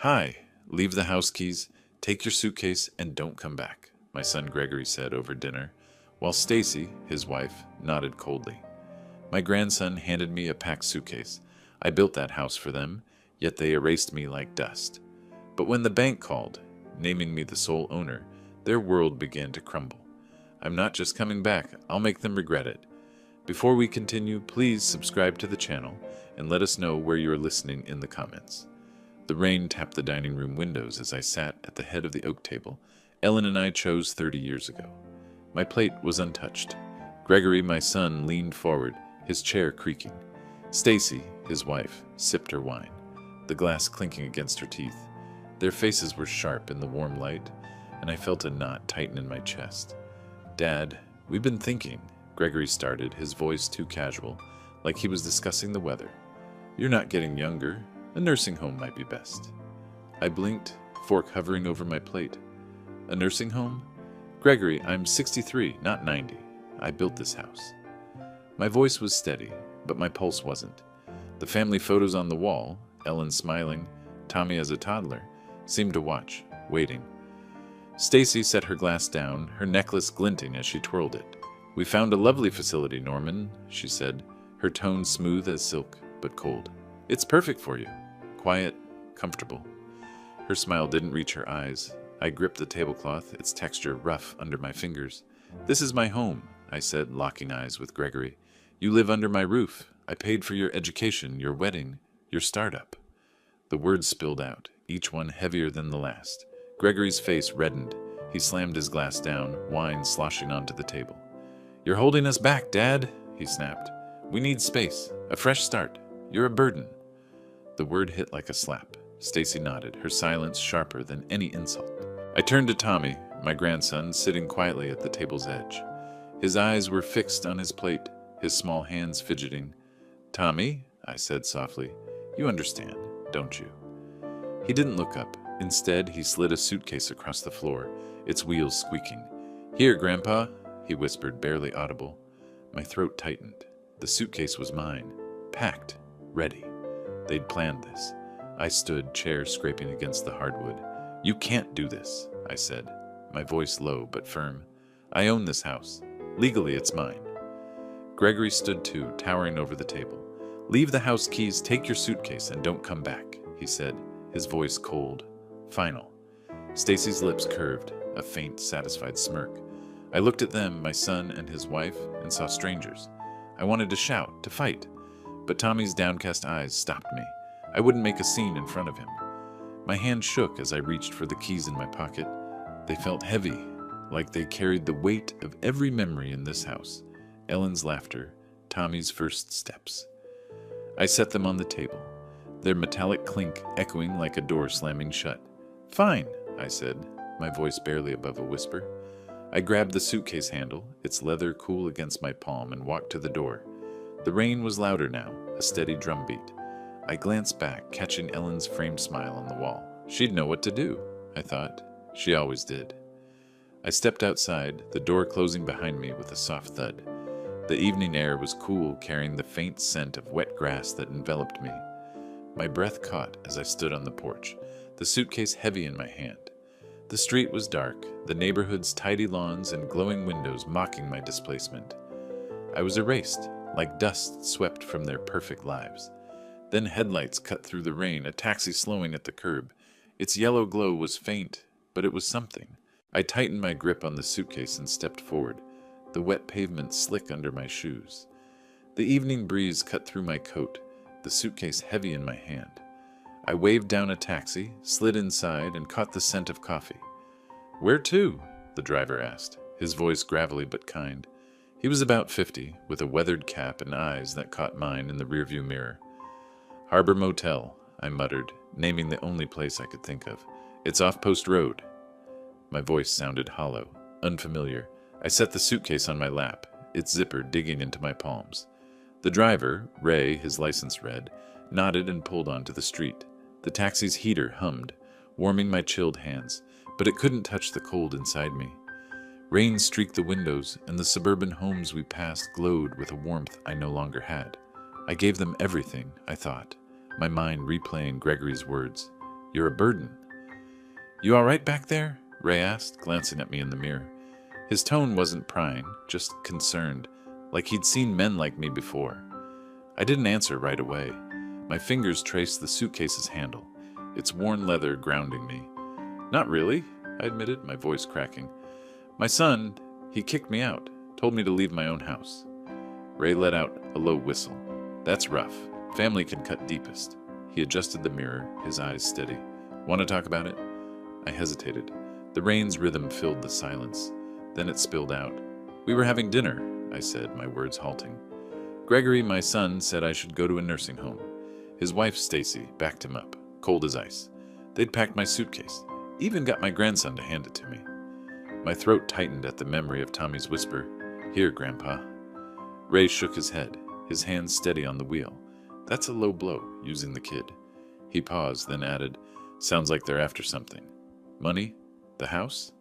Hi, leave the house keys, take your suitcase, and don't come back, my son Gregory said over dinner, while Stacy, his wife, nodded coldly. My grandson handed me a packed suitcase. I built that house for them, yet they erased me like dust. But when the bank called, naming me the sole owner, their world began to crumble. I'm not just coming back, I'll make them regret it. Before we continue, please subscribe to the channel and let us know where you are listening in the comments. The rain tapped the dining room windows as I sat at the head of the oak table Ellen and I chose 30 years ago. My plate was untouched. Gregory, my son, leaned forward, his chair creaking. Stacy, his wife, sipped her wine, the glass clinking against her teeth. Their faces were sharp in the warm light, and I felt a knot tighten in my chest. Dad, we've been thinking, Gregory started, his voice too casual, like he was discussing the weather. You're not getting younger. A nursing home might be best. I blinked, fork hovering over my plate. A nursing home? Gregory, I'm 63, not 90. I built this house. My voice was steady, but my pulse wasn't. The family photos on the wall, Ellen smiling, Tommy as a toddler, seemed to watch, waiting. Stacy set her glass down, her necklace glinting as she twirled it. We found a lovely facility, Norman, she said, her tone smooth as silk, but cold. It's perfect for you. Quiet, comfortable. Her smile didn't reach her eyes. I gripped the tablecloth, its texture rough under my fingers. This is my home, I said, locking eyes with Gregory. You live under my roof. I paid for your education, your wedding, your startup. The words spilled out, each one heavier than the last. Gregory's face reddened. He slammed his glass down, wine sloshing onto the table. You're holding us back, Dad, he snapped. We need space, a fresh start. You're a burden. The word hit like a slap. Stacy nodded, her silence sharper than any insult. I turned to Tommy, my grandson, sitting quietly at the table's edge. His eyes were fixed on his plate, his small hands fidgeting. Tommy, I said softly, you understand, don't you? He didn't look up. Instead, he slid a suitcase across the floor, its wheels squeaking. Here, Grandpa, he whispered, barely audible. My throat tightened. The suitcase was mine, packed, ready. They'd planned this. I stood, chair scraping against the hardwood. You can't do this, I said, my voice low but firm. I own this house. Legally, it's mine. Gregory stood too, towering over the table. Leave the house keys, take your suitcase, and don't come back, he said, his voice cold, final. Stacy's lips curved, a faint, satisfied smirk. I looked at them, my son and his wife, and saw strangers. I wanted to shout, to fight, but Tommy's downcast eyes stopped me. I wouldn't make a scene in front of him. My hand shook as I reached for the keys in my pocket. They felt heavy, like they carried the weight of every memory in this house. Ellen's laughter, Tommy's first steps. I set them on the table, their metallic clink echoing like a door slamming shut. Fine, I said, my voice barely above a whisper. I grabbed the suitcase handle, its leather cool against my palm, and walked to the door. The rain was louder now, a steady drumbeat. I glanced back, catching Ellen's framed smile on the wall. She'd know what to do, I thought. She always did. I stepped outside, the door closing behind me with a soft thud. The evening air was cool, carrying the faint scent of wet grass that enveloped me. My breath caught as I stood on the porch, the suitcase heavy in my hand. The street was dark, the neighborhood's tidy lawns and glowing windows mocking my displacement. I was erased, like dust swept from their perfect lives. Then headlights cut through the rain, a taxi slowing at the curb. Its yellow glow was faint, but it was something. I tightened my grip on the suitcase and stepped forward, the wet pavement slick under my shoes. The evening breeze cut through my coat, the suitcase heavy in my hand. I waved down a taxi, slid inside, and caught the scent of coffee. Where to? The driver asked, his voice gravelly but kind. He was about 50, with a weathered cap and eyes that caught mine in the rearview mirror. Harbor Motel, I muttered, naming the only place I could think of. It's off Post Road. My voice sounded hollow, unfamiliar. I set the suitcase on my lap, its zipper digging into my palms. The driver, Ray, his license read, nodded and pulled onto the street. The taxi's heater hummed, warming my chilled hands, but it couldn't touch the cold inside me. Rain streaked the windows, and the suburban homes we passed glowed with a warmth I no longer had. I gave them everything, I thought, my mind replaying Gregory's words. You're a burden." "You all right back there?" Ray asked, glancing at me in the mirror. His tone wasn't prying, just concerned, like he'd seen men like me before. I didn't answer right away. My fingers traced the suitcase's handle, its worn leather grounding me. "Not really," I admitted, my voice cracking. "My son, he kicked me out, told me to leave my own house." Ray let out a low whistle. "That's rough. Family can cut deepest." He adjusted the mirror, his eyes steady. "Want to talk about it?" I hesitated. The rain's rhythm filled the silence. Then it spilled out. "We were having dinner," I said, my words halting. "Gregory, my son, said I should go to a nursing home. His wife, Stacy, backed him up, cold as ice. They'd packed my suitcase, even got my grandson to hand it to me." My throat tightened at the memory of Tommy's whisper, "Here, Grandpa." Ray shook his head, his hands steady on the wheel. "That's a low blow, using the kid." He paused, then added, "Sounds like they're after something." "Money? The house?"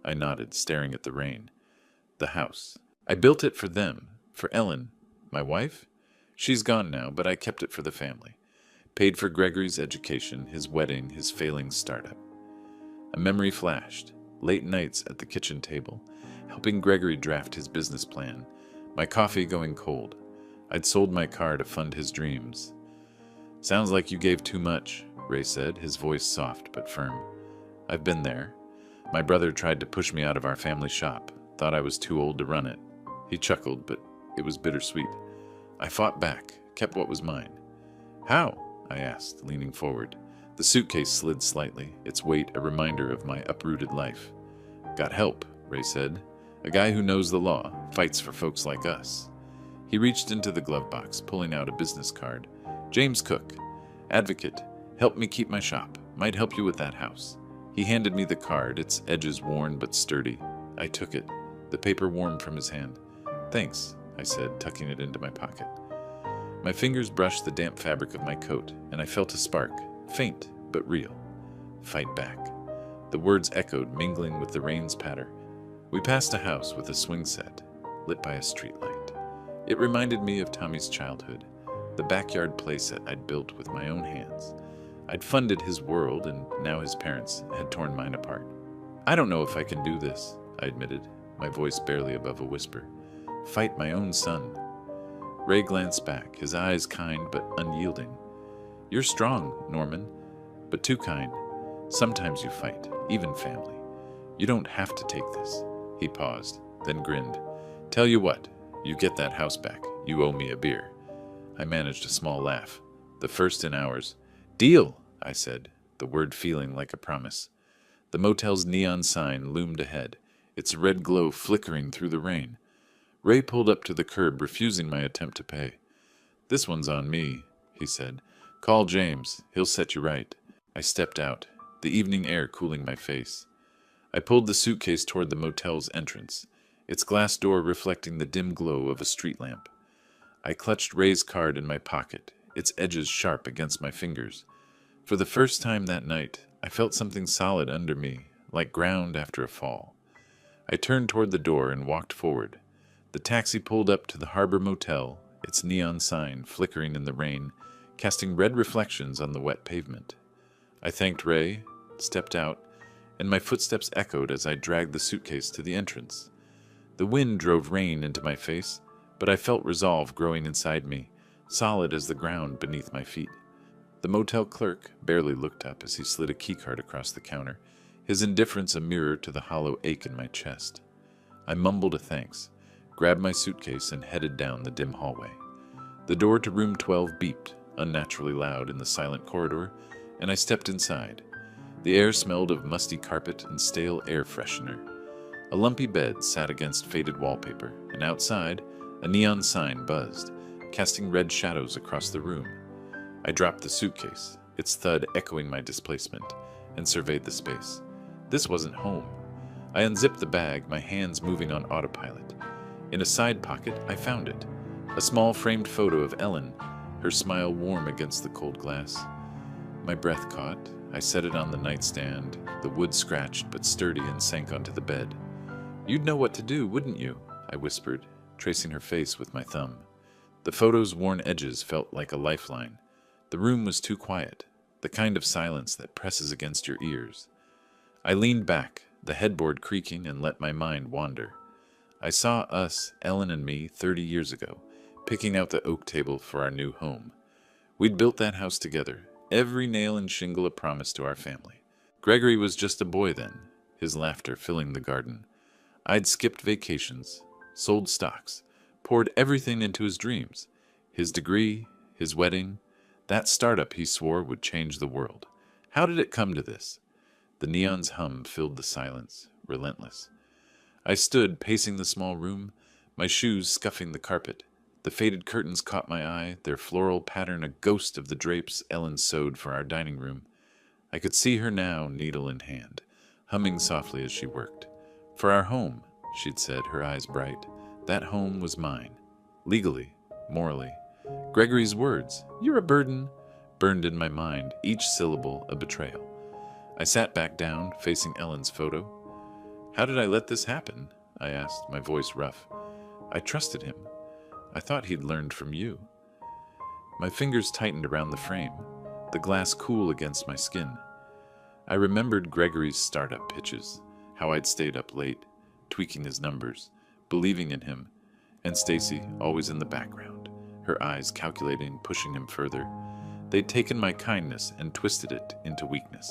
I nodded, staring at the rain. "The house. I built it for them, for Ellen. My wife? She's gone now, but I kept it for the family. Paid for Gregory's education, his wedding, his failing startup." A memory flashed. Late nights at the kitchen table, helping Gregory draft his business plan. My coffee going cold. I'd sold my car to fund his dreams. "Sounds like you gave too much," Ray said, his voice soft but firm. "I've been there. My brother tried to push me out of our family shop, thought I was too old to run it." He chuckled, but it was bittersweet. I fought back, kept what was mine. "How?" I asked, leaning forward. The suitcase slid slightly, its weight a reminder of my uprooted life. "Got help," Ray said. "A guy who knows the law, fights for folks like us." He reached into the glove box, pulling out a business card. "James Cook, advocate, help me keep my shop. Might help you with that house." He handed me the card, its edges worn but sturdy. I took it, the paper warm from his hand. "Thanks," I said, tucking it into my pocket. My fingers brushed the damp fabric of my coat, and I felt a spark, faint but real. "Fight back." The words echoed, mingling with the rain's patter. We passed a house with a swing set, lit by a streetlight. It reminded me of Tommy's childhood, the backyard playset I'd built with my own hands. I'd funded his world, and now his parents had torn mine apart. "I don't know if I can do this," I admitted, my voice barely above a whisper. "Fight my own son." Ray glanced back, his eyes kind but unyielding. "You're strong, Norman, but too kind. Sometimes you fight, even family. You don't have to take this." He paused, then grinned. "Tell you what, you get that house back. You owe me a beer." I managed a small laugh, the first in hours. "Deal," I said, the word feeling like a promise. The motel's neon sign loomed ahead, its red glow flickering through the rain. Ray pulled up to the curb, refusing my attempt to pay. "This one's on me," he said. "Call James. He'll set you right." I stepped out, the evening air cooling my face. I pulled the suitcase toward the motel's entrance, its glass door reflecting the dim glow of a street lamp. I clutched Ray's card in my pocket, its edges sharp against my fingers. For the first time that night, I felt something solid under me, like ground after a fall. I turned toward the door and walked forward. The taxi pulled up to the Harbor Motel, its neon sign flickering in the rain, casting red reflections on the wet pavement. I thanked Ray, stepped out, and my footsteps echoed as I dragged the suitcase to the entrance. The wind drove rain into my face, but I felt resolve growing inside me, solid as the ground beneath my feet. The motel clerk barely looked up as he slid a keycard across the counter, his indifference a mirror to the hollow ache in my chest. I mumbled a thanks, grabbed my suitcase, and headed down the dim hallway. The door to room 12 beeped, unnaturally loud in the silent corridor, and I stepped inside. The air smelled of musty carpet and stale air freshener. A lumpy bed sat against faded wallpaper, and outside, a neon sign buzzed, casting red shadows across the room. I dropped the suitcase, its thud echoing my displacement, and surveyed the space. This wasn't home. I unzipped the bag, my hands moving on autopilot. In a side pocket, I found it. A small framed photo of Ellen, her smile warm against the cold glass. My breath caught. I set it on the nightstand, the wood scratched but sturdy, and sank onto the bed. "You'd know what to do, wouldn't you?" I whispered, tracing her face with my thumb. The photo's worn edges felt like a lifeline. The room was too quiet, the kind of silence that presses against your ears. I leaned back, the headboard creaking, and let my mind wander. I saw us, Ellen and me, 30 years ago, picking out the oak table for our new home. We'd built that house together, every nail and shingle a promise to our family. Gregory was just a boy then, his laughter filling the garden. I'd skipped vacations, sold stocks, poured everything into his dreams. His degree, his wedding, that startup he swore would change the world. How did it come to this? The neon's hum filled the silence, relentless. I stood pacing the small room, my shoes scuffing the carpet. The faded curtains caught my eye, their floral pattern a ghost of the drapes Ellen sewed for our dining room. I could see her now, needle in hand, humming softly as she worked. For our home, she'd said, her eyes bright. That home was mine. Legally, morally. Gregory's words, "You're a burden," burned in my mind, each syllable a betrayal. I sat back down, facing Ellen's photo. "How did I let this happen?" I asked, my voice rough. "I trusted him. I thought he'd learned from you." My fingers tightened around the frame, the glass cool against my skin. I remembered Gregory's startup pitches, how I'd stayed up late, tweaking his numbers, believing in him, and Stacy always in the background, her eyes calculating, pushing him further. They'd taken my kindness and twisted it into weakness.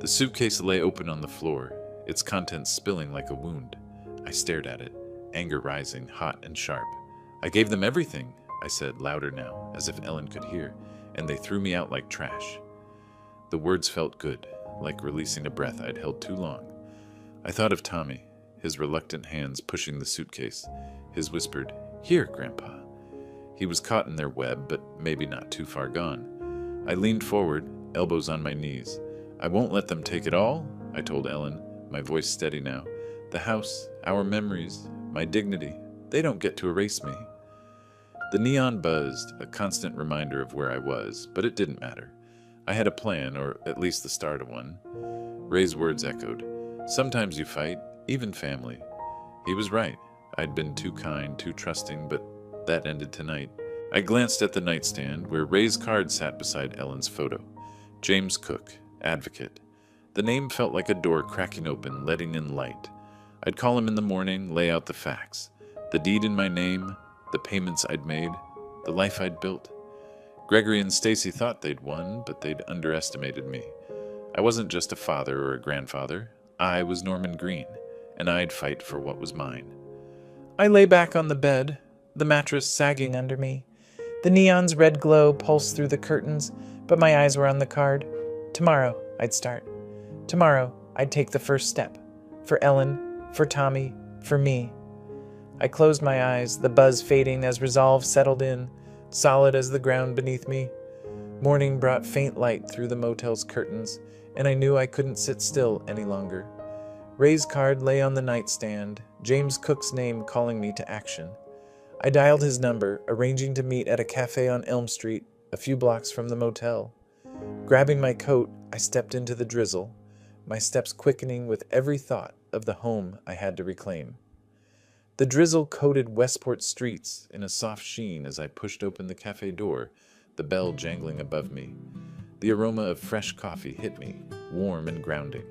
The suitcase lay open on the floor, its contents spilling like a wound. I stared at it, anger rising, hot and sharp. "I gave them everything," I said, louder now, as if Ellen could hear, "and they threw me out like trash." The words felt good, like releasing a breath I'd held too long. I thought of Tommy, his reluctant hands pushing the suitcase, his whispered, "Here, Grandpa." He was caught in their web, but maybe not too far gone. I leaned forward, elbows on my knees. "I won't let them take it all," I told Ellen, my voice steady now. "The house, our memories, my dignity, they don't get to erase me." The neon buzzed, a constant reminder of where I was, but it didn't matter. I had a plan, or at least the start of one. Ray's words echoed. "Sometimes you fight, even family." He was right. I'd been too kind, too trusting, but that ended tonight. I glanced at the nightstand, where Ray's card sat beside Ellen's photo. James Cook, advocate. The name felt like a door cracking open, letting in light. I'd call him in the morning, lay out the facts. The deed in my name, the payments I'd made, the life I'd built. Gregory and Stacy thought they'd won, but they'd underestimated me. I wasn't just a father or a grandfather. I was Norman Green, and I'd fight for what was mine. I lay back on the bed, the mattress sagging under me. The neon's red glow pulsed through the curtains, but my eyes were on the card. Tomorrow, I'd start. Tomorrow, I'd take the first step. For Ellen, for Tommy, for me. I closed my eyes, the buzz fading as resolve settled in, solid as the ground beneath me. Morning brought faint light through the motel's curtains, and I knew I couldn't sit still any longer. Ray's card lay on the nightstand, James Cook's name calling me to action. I dialed his number, arranging to meet at a cafe on Elm Street, a few blocks from the motel. Grabbing my coat, I stepped into the drizzle, my steps quickening with every thought of the home I had to reclaim. The drizzle coated Westport streets in a soft sheen as I pushed open the cafe door, the bell jangling above me. The aroma of fresh coffee hit me, warm and grounding,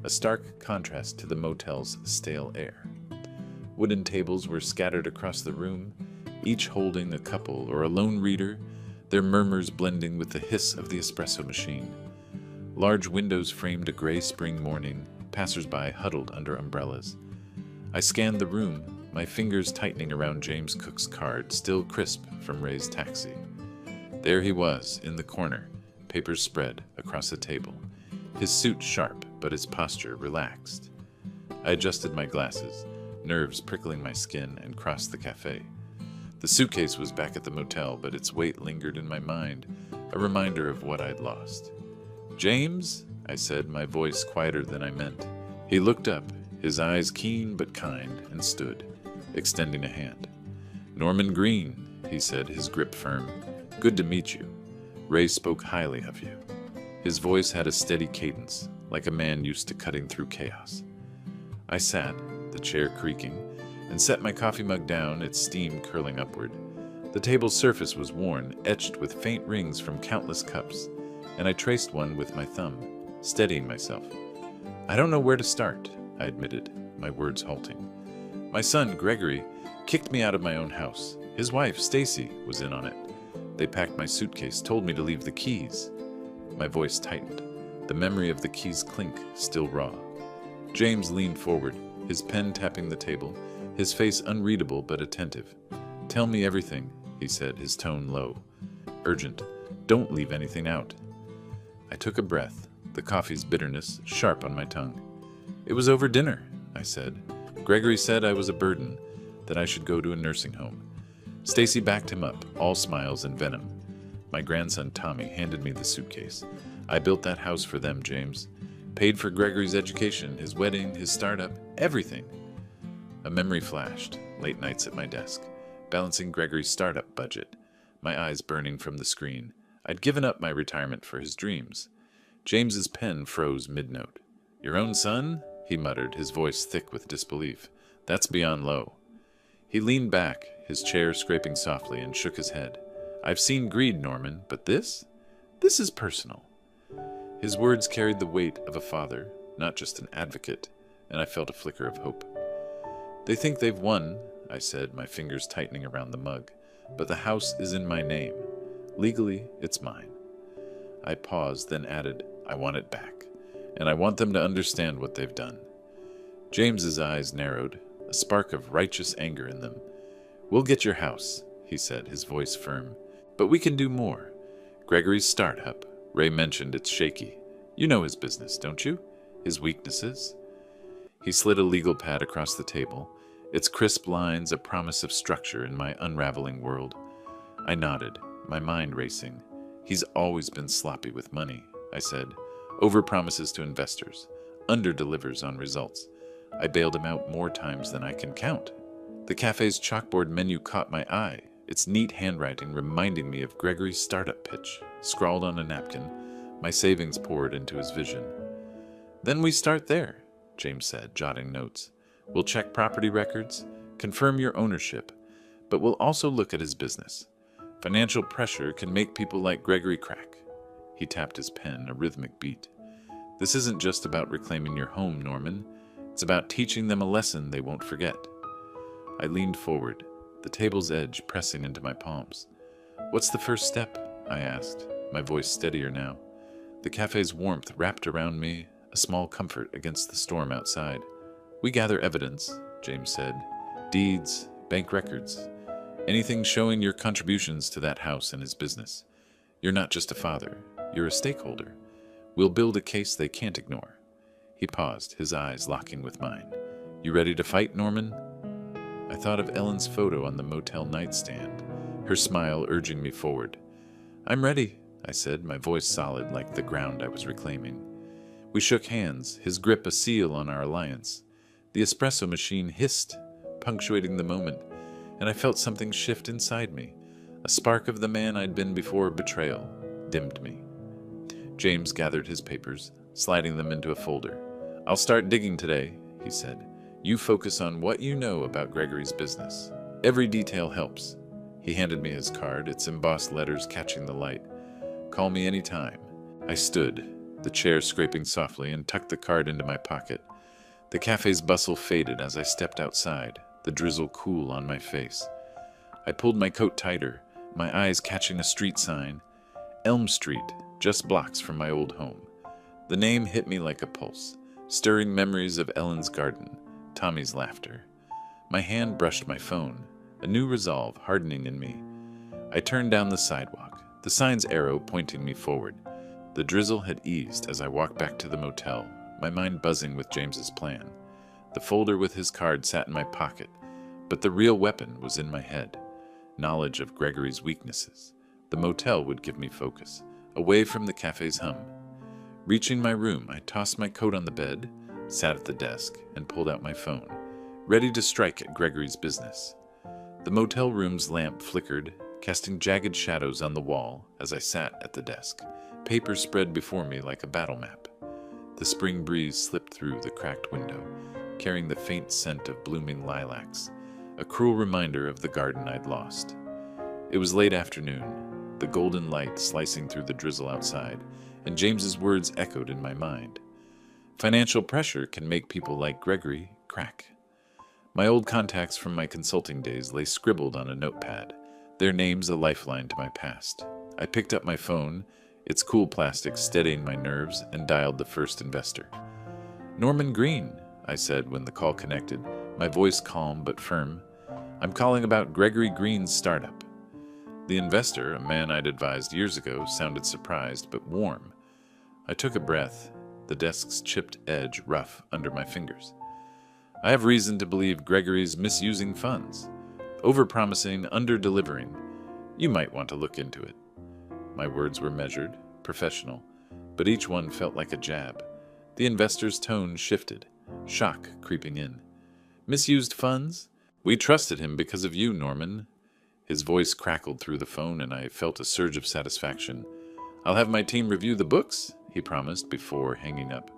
a stark contrast to the motel's stale air. Wooden tables were scattered across the room, each holding a couple or a lone reader, their murmurs blending with the hiss of the espresso machine. Large windows framed a gray spring morning, passers-by huddled under umbrellas. I scanned the room, my fingers tightening around James Cook's card, still crisp from Ray's taxi. There he was, in the corner, papers spread across the table, his suit sharp, but his posture relaxed. I adjusted my glasses, nerves prickling my skin, and crossed the cafe. The suitcase was back at the motel, but its weight lingered in my mind, a reminder of what I'd lost. "James?" I said, my voice quieter than I meant. He looked up, his eyes keen but kind, and stood, extending a hand. "Norman Green," he said, his grip firm. "Good to meet you. Ray spoke highly of you." His voice had a steady cadence, like a man used to cutting through chaos. I sat, the chair creaking, and set my coffee mug down, its steam curling upward. The table's surface was worn, etched with faint rings from countless cups. and I traced one with my thumb, steadying myself. I don't know where to start, I admitted, my words halting. My son, Gregory, kicked me out of my own house. His wife, Stacy, was in on it. They packed my suitcase, told me to leave the keys. My voice tightened, the memory of the keys' clink still raw. James leaned forward, his pen tapping the table, his face unreadable but attentive. Tell me everything, he said, his tone low. Urgent. Don't leave anything out. I took a breath, the coffee's bitterness sharp on my tongue. It was over dinner, I said. Gregory said I was a burden, that I should go to a nursing home. Stacy backed him up, all smiles and venom. My grandson Tommy handed me the suitcase. I built that house for them, James. Paid for Gregory's education, his wedding, his startup, everything. A memory flashed, late nights at my desk, balancing Gregory's startup budget, my eyes burning from the screen. I'd given up my retirement for his dreams. James's pen froze mid-note. Your own son? He muttered, his voice thick with disbelief. That's beyond low. He leaned back, his chair scraping softly, and shook his head. I've seen greed, Norman, but this? This is personal. His words carried the weight of a father, not just an advocate, and I felt a flicker of hope. They think they've won, I said, my fingers tightening around the mug, but the house is in my name. Legally, it's mine. I paused, then added, I want it back, and I want them to understand what they've done. James's eyes narrowed, a spark of righteous anger in them. We'll get your house, he said, his voice firm. But we can do more. Gregory's startup. Ray mentioned it's shaky. You know his business, don't you? His weaknesses? He slid a legal pad across the table, its crisp lines a promise of structure in my unraveling world. I nodded, my mind racing. He's always been sloppy with money, I said. Overpromises to investors, underdelivers on results. I bailed him out more times than I can count. The cafe's chalkboard menu caught my eye, its neat handwriting reminding me of Gregory's startup pitch. Scrawled on a napkin, my savings poured into his vision. Then we start there, James said, jotting notes. We'll check property records, confirm your ownership, but we'll also look at his business. Financial pressure can make people like Gregory crack. He tapped his pen, a rhythmic beat. This isn't just about reclaiming your home, Norman. It's about teaching them a lesson they won't forget. I leaned forward, the table's edge pressing into my palms. What's the first step? I asked, my voice steadier now. The cafe's warmth wrapped around me, a small comfort against the storm outside. We gather evidence, James said. Deeds, bank records, anything showing your contributions to that house and his business. You're not just a father, you're a stakeholder. We'll build a case they can't ignore. He paused, his eyes locking with mine. You ready to fight, Norman? I thought of Ellen's photo on the motel nightstand, her smile urging me forward. I'm ready, I said, my voice solid like the ground I was reclaiming. We shook hands, his grip a seal on our alliance. The espresso machine hissed, punctuating the moment, and I felt something shift inside me. A spark of the man I'd been before betrayal dimmed me. James gathered his papers, sliding them into a folder. I'll start digging today, he said. You focus on what you know about Gregory's business. Every detail helps. He handed me his card, its embossed letters catching the light. Call me any time. I stood, the chair scraping softly, and tucked the card into my pocket. The cafe's bustle faded as I stepped outside, the drizzle cool on my face. I pulled my coat tighter, my eyes catching a street sign. Elm Street, just blocks from my old home. The name hit me like a pulse, stirring memories of Ellen's garden, Tommy's laughter. My hand brushed my phone, a new resolve hardening in me. I turned down the sidewalk, the sign's arrow pointing me forward. The drizzle had eased as I walked back to the motel, my mind buzzing with James's plan. The folder with his card sat in my pocket, but the real weapon was in my head. Knowledge of Gregory's weaknesses. The motel would give me focus, away from the cafe's hum. Reaching my room, I tossed my coat on the bed, sat at the desk, and pulled out my phone, ready to strike at Gregory's business. The motel room's lamp flickered, casting jagged shadows on the wall as I sat at the desk, paper spread before me like a battle map. The spring breeze slipped through the cracked window, carrying the faint scent of blooming lilacs, a cruel reminder of the garden I'd lost. It was late afternoon. the golden light slicing through the drizzle outside, and James's words echoed in my mind. Financial pressure can make people like Gregory crack. My old contacts from my consulting days lay scribbled on a notepad, their names a lifeline to my past. I picked up my phone, its cool plastic steadying my nerves, and dialed the first investor. "Norman Green," I said when the call connected, my voice calm but firm. "I'm calling about Gregory Green's startup." The investor, a man I'd advised years ago, sounded surprised but warm. I took a breath, the desk's chipped edge rough under my fingers. "I have reason to believe Gregory's misusing funds, overpromising, under-delivering. You might want to look into it." My words were measured, professional, but each one felt like a jab. The investor's tone shifted, shock creeping in. "Misused funds? We trusted him because of you, Norman." His voice crackled through the phone, and I felt a surge of satisfaction. "I'll have my team review the books," he promised before hanging up.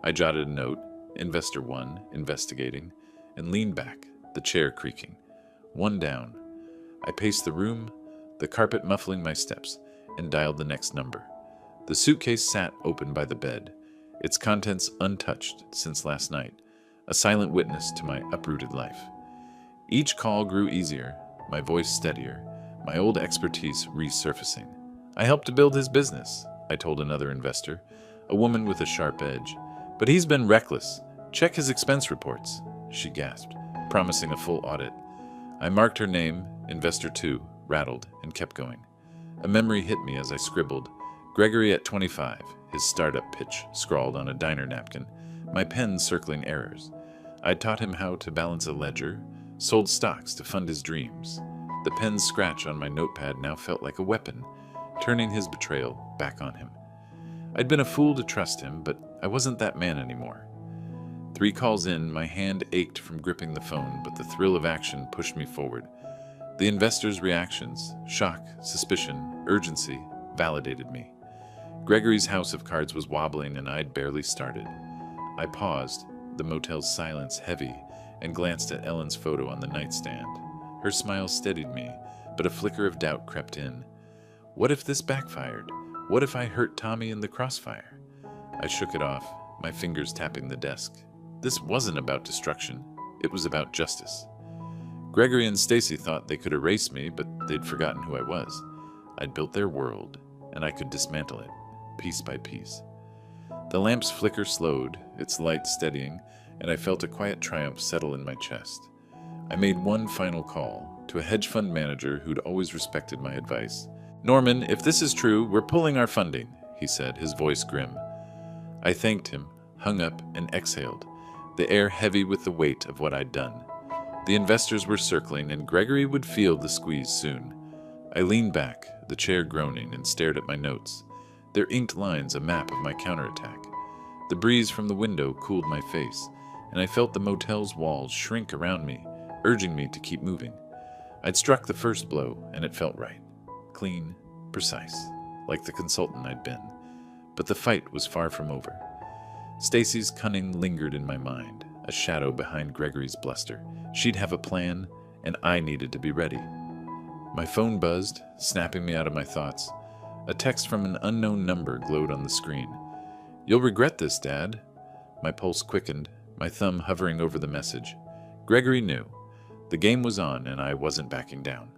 I jotted a note, Investor 1, investigating, and leaned back, the chair creaking. One down. I paced the room, the carpet muffling my steps, and dialed the next number. The suitcase sat open by the bed, its contents untouched since last night, a silent witness to my uprooted life. Each call grew easier, my voice steadier, my old expertise resurfacing. "I helped to build his business," I told another investor, a woman with a sharp edge. "But he's been reckless. Check his expense reports," she gasped, promising a full audit. I marked her name, Investor 2, rattled, and kept going. A memory hit me as I scribbled, "Gregory at 25, his startup pitch scrawled on a diner napkin, my pen circling errors. I'd taught him how to balance a ledger, sold stocks to fund his dreams. The pen's scratch on my notepad now felt like a weapon, turning his betrayal back on him. I'd been a fool to trust him, but I wasn't that man anymore. 3 calls in, my hand ached from gripping the phone, but the thrill of action pushed me forward. The investors' reactions, shock, suspicion, urgency, validated me. Gregory's house of cards was wobbling, and I'd barely started. I paused, the motel's silence heavy, and glanced at Ellen's photo on the nightstand. Her smile steadied me, but a flicker of doubt crept in. What if this backfired? What if I hurt Tommy in the crossfire? I shook it off, my fingers tapping the desk. This wasn't about destruction. It was about justice. Gregory and Stacy thought they could erase me, but they'd forgotten who I was. I'd built their world, and I could dismantle it, piece by piece. The lamp's flicker slowed, its light steadying, and I felt a quiet triumph settle in my chest. I made one final call, to a hedge fund manager who'd always respected my advice. "Norman, if this is true, we're pulling our funding," he said, his voice grim. I thanked him, hung up, and exhaled, the air heavy with the weight of what I'd done. The investors were circling, and Gregory would feel the squeeze soon. I leaned back, the chair groaning, and stared at my notes, their inked lines a map of my counterattack. The breeze from the window cooled my face, and I felt the motel's walls shrink around me, urging me to keep moving. I'd struck the first blow, and it felt right. Clean, precise, like the consultant I'd been. But the fight was far from over. Stacy's cunning lingered in my mind, a shadow behind Gregory's bluster. She'd have a plan, and I needed to be ready. My phone buzzed, snapping me out of my thoughts. A text from an unknown number glowed on the screen. "You'll regret this, Dad." My pulse quickened, my thumb hovering over the message. Gregory knew. The game was on, and I wasn't backing down.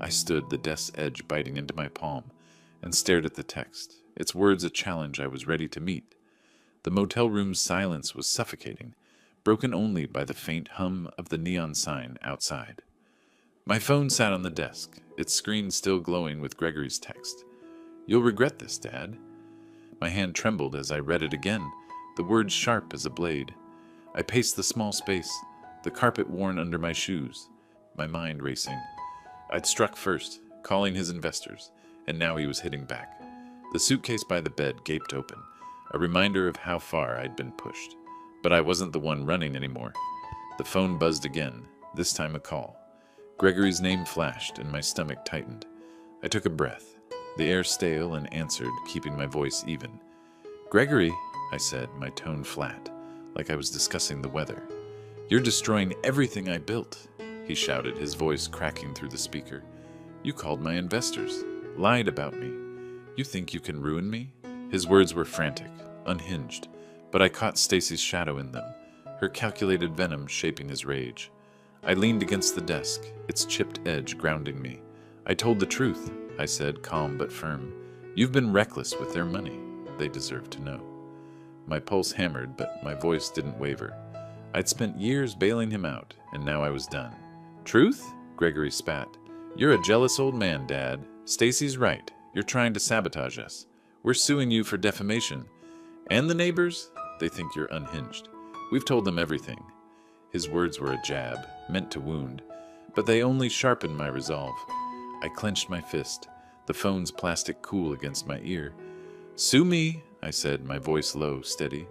I stood, the desk's edge biting into my palm, and stared at the text, its words a challenge I was ready to meet. The motel room's silence was suffocating, broken only by the faint hum of the neon sign outside. My phone sat on the desk, its screen still glowing with Gregory's text. "You'll regret this, Dad." My hand trembled as I read it again, the words sharp as a blade. I paced the small space, the carpet worn under my shoes, my mind racing. I'd struck first, calling his investors, and now he was hitting back. The suitcase by the bed gaped open, a reminder of how far I'd been pushed. But I wasn't the one running anymore. The phone buzzed again, this time a call. Gregory's name flashed, and my stomach tightened. I took a breath, the air stale, and answered, keeping my voice even. "Gregory," I said, my tone flat, like I was discussing the weather. "You're destroying everything I built," he shouted, his voice cracking through the speaker. "You called my investors. lied about me. You think you can ruin me? His words were frantic, unhinged, but I caught Stacy's shadow in them, her calculated venom shaping his rage. I leaned against the desk, its chipped edge grounding me. I told the truth, I said, calm but firm. You've been reckless with their money. They deserve to know. My pulse hammered, but my voice didn't waver. I'd spent years bailing him out, and now I was done. Truth? Gregory spat. You're a jealous old man, Dad. Stacy's right. You're trying to sabotage us. We're suing you for defamation. And the neighbors? They think you're unhinged. We've told them everything. His words were a jab, meant to wound, but they only sharpened my resolve. I clenched my fist, the phone's plastic cool against my ear. Sue me, I said, my voice low, steady.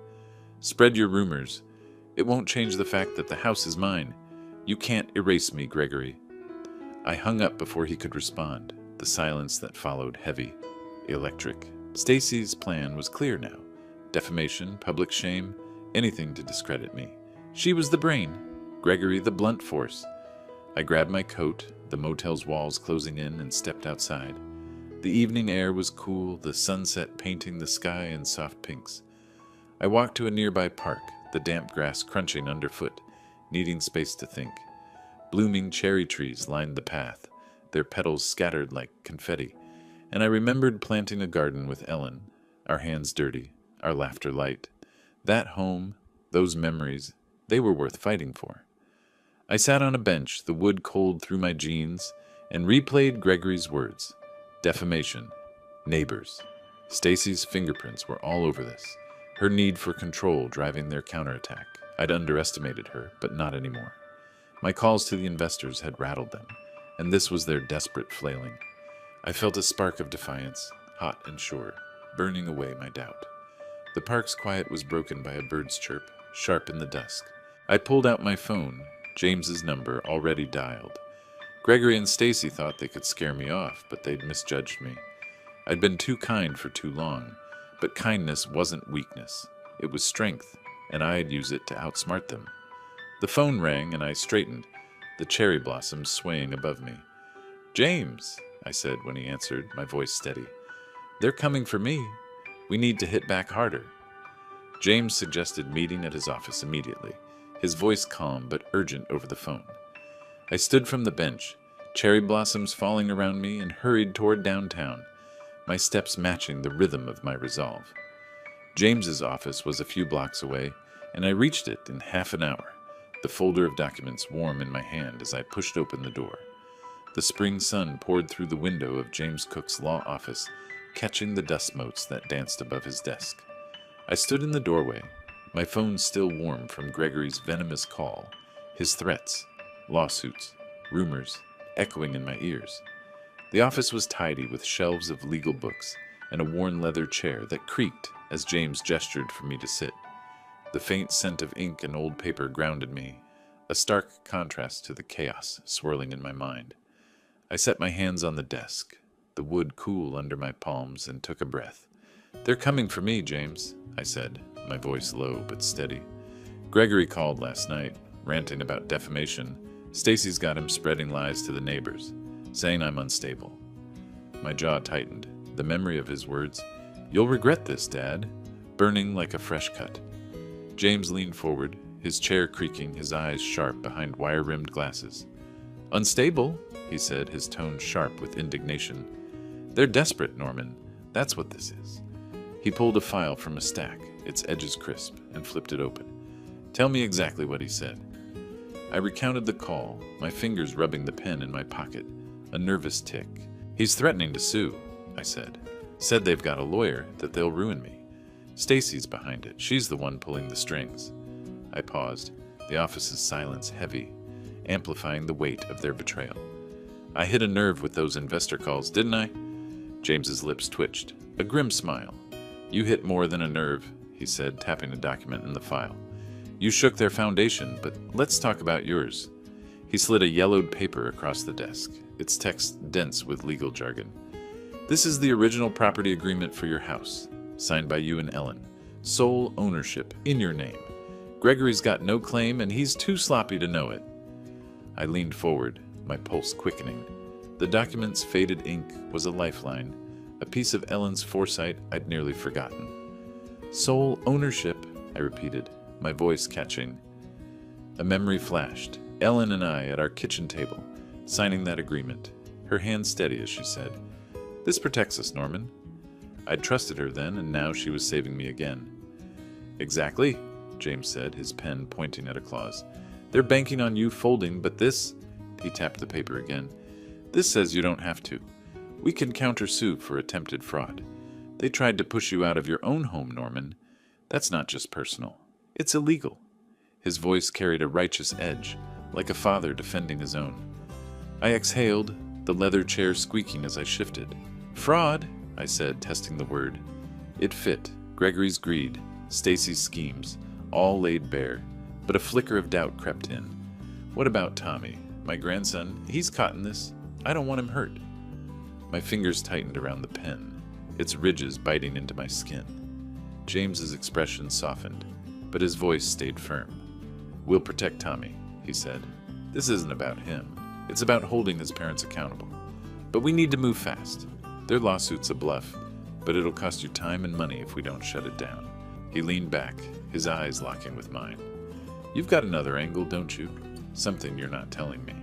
Spread your rumors. It won't change the fact that the house is mine. You can't erase me, Gregory. I hung up before he could respond, the silence that followed heavy, electric. Stacy's plan was clear now. Defamation, public shame, anything to discredit me. She was the brain, Gregory the blunt force. I grabbed my coat, the motel's walls closing in, and stepped outside. The evening air was cool, the sunset painting the sky in soft pinks. I walked to a nearby park, the damp grass crunching underfoot, needing space to think. Blooming cherry trees lined the path, their petals scattered like confetti, and I remembered planting a garden with Ellen, our hands dirty, our laughter light. That home, those memories, they were worth fighting for. I sat on a bench, the wood cold through my jeans, and replayed Gregory's words. Defamation. Neighbors. Stacy's fingerprints were all over this, her need for control driving their counterattack. I'd underestimated her, but not anymore. My calls to the investors had rattled them, and this was their desperate flailing. I felt a spark of defiance, hot and sure, burning away my doubt. The park's quiet was broken by a bird's chirp, sharp in the dusk. I pulled out my phone, James's number already dialed. Gregory and Stacy thought they could scare me off, but they'd misjudged me. I'd been too kind for too long, but kindness wasn't weakness. It was strength, and I'd use it to outsmart them. The phone rang, and I straightened, the cherry blossoms swaying above me. James, I said when he answered, my voice steady. They're coming for me. We need to hit back harder. James suggested meeting at his office immediately, his voice calm but urgent over the phone. I stood from the bench, cherry blossoms falling around me, and hurried toward downtown, my steps matching the rhythm of my resolve. James's office was a few blocks away, and I reached it in half an hour, the folder of documents warm in my hand as I pushed open the door. The spring sun poured through the window of James Cook's law office, catching the dust motes that danced above his desk. I stood in the doorway, my phone still warm from Gregory's venomous call, his threats, lawsuits, rumors, echoing in my ears. The office was tidy with shelves of legal books and a worn leather chair that creaked as James gestured for me to sit. The faint scent of ink and old paper grounded me, a stark contrast to the chaos swirling in my mind. I set my hands on the desk, the wood cool under my palms, and took a breath. They're coming for me, James, I said, my voice low but steady. Gregory called last night, ranting about defamation. Stacy's got him spreading lies to the neighbors, saying I'm unstable. My jaw tightened, the memory of his words, "You'll regret this, Dad," burning like a fresh cut. James leaned forward, his chair creaking, his eyes sharp behind wire-rimmed glasses. "Unstable," he said, his tone sharp with indignation. "They're desperate, Norman. That's what this is." He pulled a file from a stack, its edges crisp, and flipped it open. "Tell me exactly what he said." I recounted the call, my fingers rubbing the pen in my pocket, a nervous tick. "He's threatening to sue," I said. "Said they've got a lawyer, that they'll ruin me. Stacy's behind it. She's the one pulling the strings." I paused, the office's silence heavy, amplifying the weight of their betrayal. "I hit a nerve with those investor calls, didn't I?" James's lips twitched, a grim smile. "You hit more than a nerve," he said, tapping a document in the file. "You shook their foundation, but let's talk about yours." He slid a yellowed paper across the desk, its text dense with legal jargon. "This is the original property agreement for your house, signed by you and Ellen. Sole ownership, in your name. Gregory's got no claim, and he's too sloppy to know it." I leaned forward, my pulse quickening. The document's faded ink was a lifeline, a piece of Ellen's foresight I'd nearly forgotten. Sole ownership, I repeated, my voice catching. A memory flashed. Ellen and I at our kitchen table, signing that agreement, her hand steady as she said, "This protects us, Norman." I'd trusted her then, and now she was saving me again. "Exactly," James said, his pen pointing at a clause. "They're banking on you folding, but this—" He tapped the paper again. "This says you don't have to. We can countersue for attempted fraud. They tried to push you out of your own home, Norman. That's not just personal. It's illegal." His voice carried a righteous edge, like a father defending his own. I exhaled, the leather chair squeaking as I shifted. "Fraud," I said, testing the word. It fit. Gregory's greed, Stacy's schemes, all laid bare, but a flicker of doubt crept in. What about Tommy, my grandson? He's caught in this. I don't want him hurt. My fingers tightened around the pen, its ridges biting into my skin. James's expression softened, but his voice stayed firm. "We'll protect Tommy," he said. "This isn't about him. It's about holding his parents accountable. But we need to move fast. Their lawsuit's a bluff, but it'll cost you time and money if we don't shut it down." He leaned back, his eyes locking with mine. "You've got another angle, don't you? Something you're not telling me."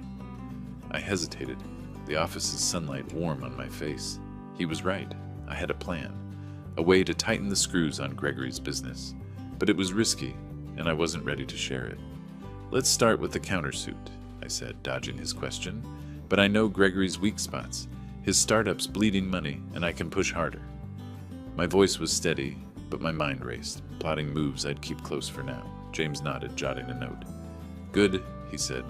I hesitated, the office's sunlight warm on my face. He was right. I had a plan, a way to tighten the screws on Gregory's business. But it was risky, and I wasn't ready to share it. "Let's start with the countersuit," I said, dodging his question. "But I know Gregory's weak spots. His startup's bleeding money, and I can push harder." My voice was steady, but my mind raced, plotting moves I'd keep close for now. James nodded, jotting a note. "Good," he said.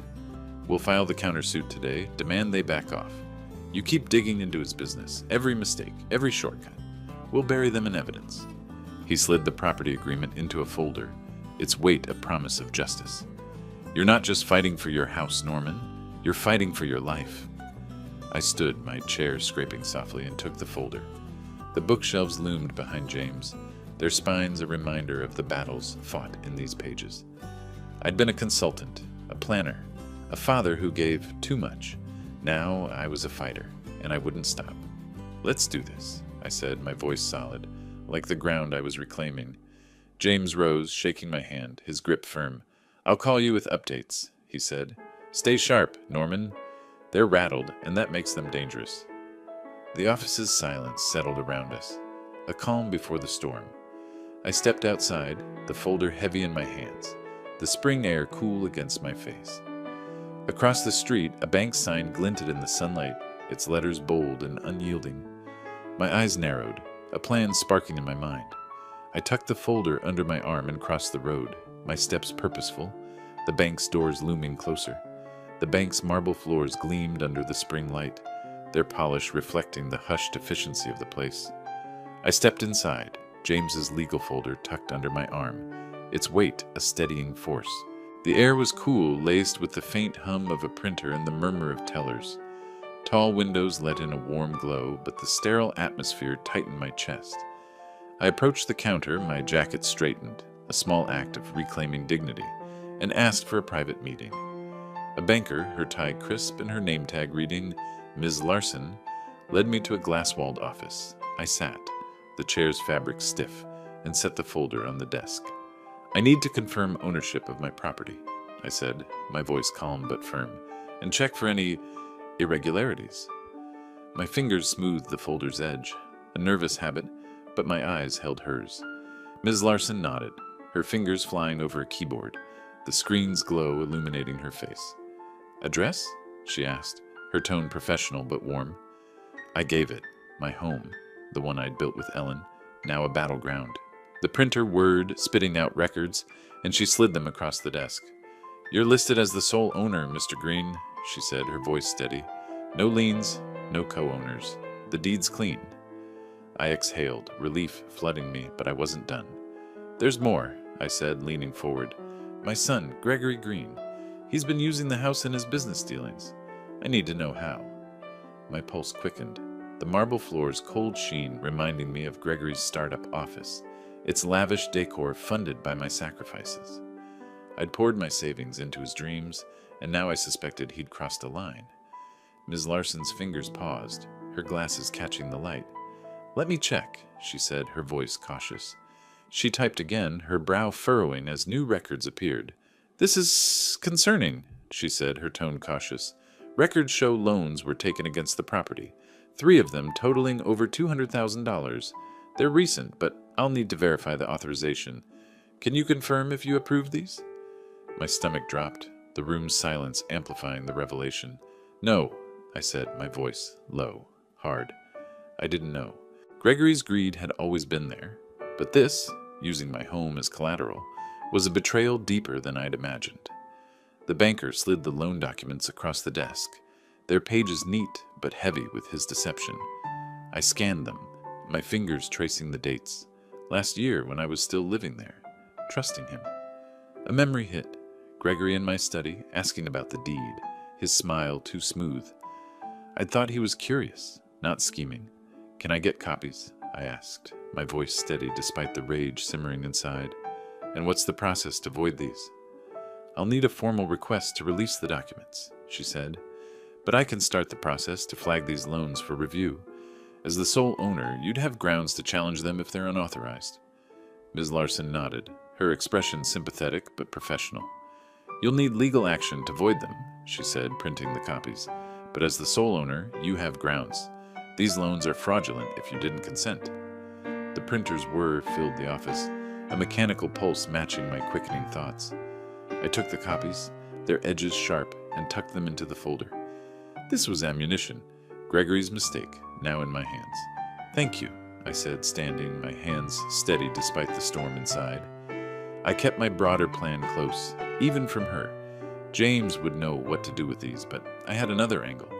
"We'll file the countersuit today, demand they back off. You keep digging into his business, every mistake, every shortcut. We'll bury them in evidence." He slid the property agreement into a folder, its weight a promise of justice. "You're not just fighting for your house, Norman. You're fighting for your life." I stood, my chair scraping softly, and took the folder. The bookshelves loomed behind James, their spines a reminder of the battles fought in these pages. I'd been a consultant, a planner, a father who gave too much. Now I was a fighter, and I wouldn't stop. "Let's do this," I said, my voice solid, like the ground I was reclaiming. James rose, shaking my hand, his grip firm. "I'll call you with updates," he said. "Stay sharp, Norman. They're rattled, and that makes them dangerous." The office's silence settled around us, a calm before the storm. I stepped outside, the folder heavy in my hands, the spring air cool against my face. Across the street, a bank sign glinted in the sunlight, its letters bold and unyielding. My eyes narrowed, a plan sparking in my mind. I tucked the folder under my arm and crossed the road, my steps purposeful, the bank's doors looming closer. The bank's marble floors gleamed under the spring light, their polish reflecting the hushed efficiency of the place. I stepped inside, James's legal folder tucked under my arm, its weight a steadying force. The air was cool, laced with the faint hum of a printer and the murmur of tellers. Tall windows let in a warm glow, but the sterile atmosphere tightened my chest. I approached the counter, my jacket straightened, a small act of reclaiming dignity, and asked for a private meeting. A banker, her tie crisp and her name tag reading Ms. Larson, led me to a glass-walled office. I sat, the chair's fabric stiff, and set the folder on the desk. "I need to confirm ownership of my property," I said, my voice calm but firm, "and check for any irregularities." My fingers smoothed the folder's edge, a nervous habit, but my eyes held hers. Ms. Larson nodded, her fingers flying over a keyboard, the screen's glow illuminating her face. "Address?" she asked, her tone professional but warm. I gave it, my home, the one I'd built with Ellen, now a battleground. The printer whirred, spitting out records, and she slid them across the desk. "You're listed as the sole owner, Mr. Green," she said, her voice steady. "No liens, no co-owners. The deed's clean." I exhaled, relief flooding me, but I wasn't done. "There's more," I said, leaning forward. "My son, Gregory Green. He's been using the house in his business dealings. I need to know how." My pulse quickened, the marble floor's cold sheen reminding me of Gregory's startup office, its lavish decor funded by my sacrifices. I'd poured my savings into his dreams, and now I suspected he'd crossed a line. Ms. Larson's fingers paused, her glasses catching the light. "Let me check," she said, her voice cautious. She typed again, her brow furrowing as new records appeared. "This is concerning," she said, her tone cautious. "Records show loans were taken against the property, 3 of them totaling over $200,000. They're recent, but I'll need to verify the authorization. Can you confirm if you approved these?" My stomach dropped, the room's silence amplifying the revelation. "No," I said, my voice low, hard. I didn't know. Gregory's greed had always been there, but this, using my home as collateral, was a betrayal deeper than I'd imagined. The banker slid the loan documents across the desk, their pages neat but heavy with his deception. I scanned them, my fingers tracing the dates. Last year, when I was still living there, trusting him. A memory hit. Gregory in my study, asking about the deed, his smile too smooth. I'd thought he was curious, not scheming. "Can I get copies?" I asked, my voice steady despite the rage simmering inside. "And what's the process to void these?" "I'll need a formal request to release the documents," she said. "But I can start the process to flag these loans for review. As the sole owner, you'd have grounds to challenge them if they're unauthorized." Ms. Larson nodded, her expression sympathetic but professional. "You'll need legal action to void them," she said, printing the copies. "But as the sole owner, you have grounds. These loans are fraudulent if you didn't consent." The printer's whir filled the office, a mechanical pulse matching my quickening thoughts. I took the copies, their edges sharp, and tucked them into the folder. This was ammunition, Gregory's mistake, now in my hands. "Thank you," I said, standing, my hands steady despite the storm inside. I kept my broader plan close, even from her. James would know what to do with these, but I had another angle,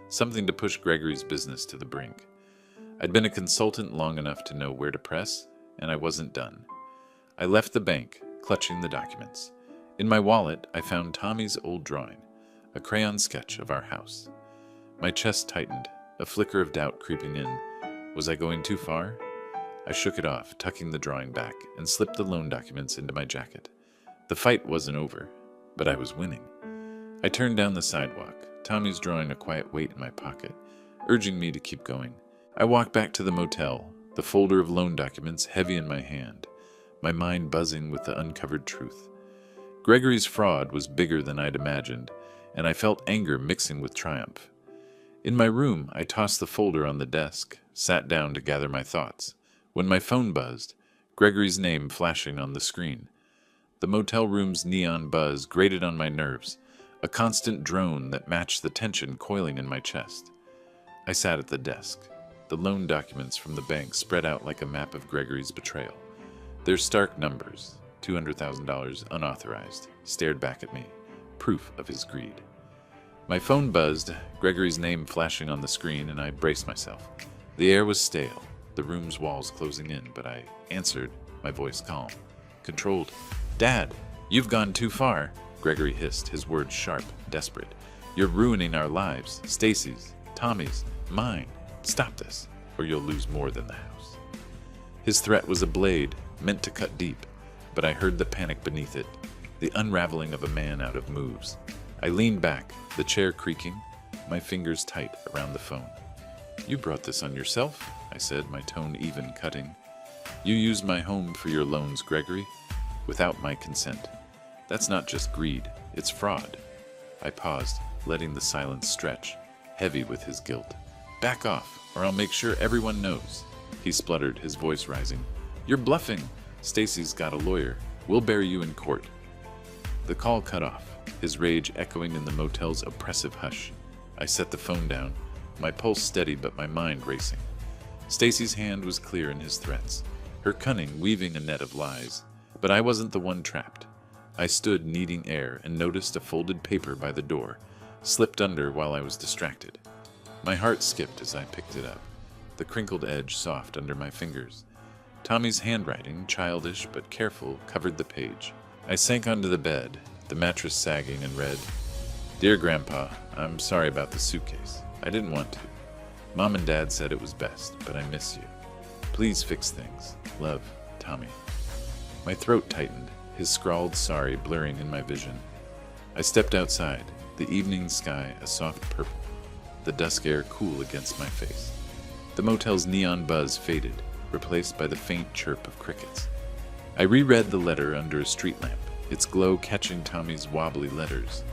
something to push Gregory's business to the brink. I'd been a consultant long enough to know where to press, and I wasn't done. I left the bank, clutching the documents. In my wallet, I found Tommy's old drawing, a crayon sketch of our house. My chest tightened, a flicker of doubt creeping in. Was I going too far? I shook it off, tucking the drawing back, and slipped the loan documents into my jacket. The fight wasn't over, but I was winning. I turned down the sidewalk, Tommy's drawing a quiet weight in my pocket, urging me to keep going. I walked back to the motel, the folder of loan documents heavy in my hand, my mind buzzing with the uncovered truth. Gregory's fraud was bigger than I'd imagined, and I felt anger mixing with triumph. In my room, I tossed the folder on the desk, sat down to gather my thoughts, when my phone buzzed, Gregory's name flashing on the screen. The motel room's neon buzz grated on my nerves, a constant drone that matched the tension coiling in my chest. I sat at the desk, the loan documents from the bank spread out like a map of Gregory's betrayal. Their stark numbers, $200,000 unauthorized, stared back at me, proof of his greed. My phone buzzed, Gregory's name flashing on the screen, and I braced myself. The air was stale, the room's walls closing in, but I answered, my voice calm, controlled. "Dad, you've gone too far," Gregory hissed, his words sharp, desperate. "You're ruining our lives, Stacy's, Tommy's, mine. Stop this, or you'll lose more than the house." His threat was a blade, meant to cut deep, but I heard the panic beneath it, the unraveling of a man out of moves. I leaned back, the chair creaking, my fingers tight around the phone. "You brought this on yourself," I said, my tone even, cutting. "You used my home for your loans, Gregory, without my consent. That's not just greed, it's fraud." I paused, letting the silence stretch, heavy with his guilt. "Back off, or I'll make sure everyone knows," he spluttered, his voice rising. "You're bluffing. Stacy's got a lawyer. We'll bury you in court." The call cut off, his rage echoing in the motel's oppressive hush. I set the phone down, my pulse steady but my mind racing. Stacy's hand was clear in his threats, her cunning weaving a net of lies. But I wasn't the one trapped. I stood needing air and noticed a folded paper by the door, slipped under while I was distracted. My heart skipped as I picked it up, the crinkled edge soft under my fingers. Tommy's handwriting, childish but careful, covered the page. I sank onto the bed, the mattress sagging, and read, "Dear Grandpa, I'm sorry about the suitcase. I didn't want to. Mom and Dad said it was best, but I miss you. Please fix things. Love, Tommy." My throat tightened, his scrawled sorry blurring in my vision. I stepped outside, the evening sky a soft purple. the dusk air cool against my face. The motel's neon buzz faded, replaced by the faint chirp of crickets. I reread the letter under a street lamp, its glow catching Tommy's wobbly letters.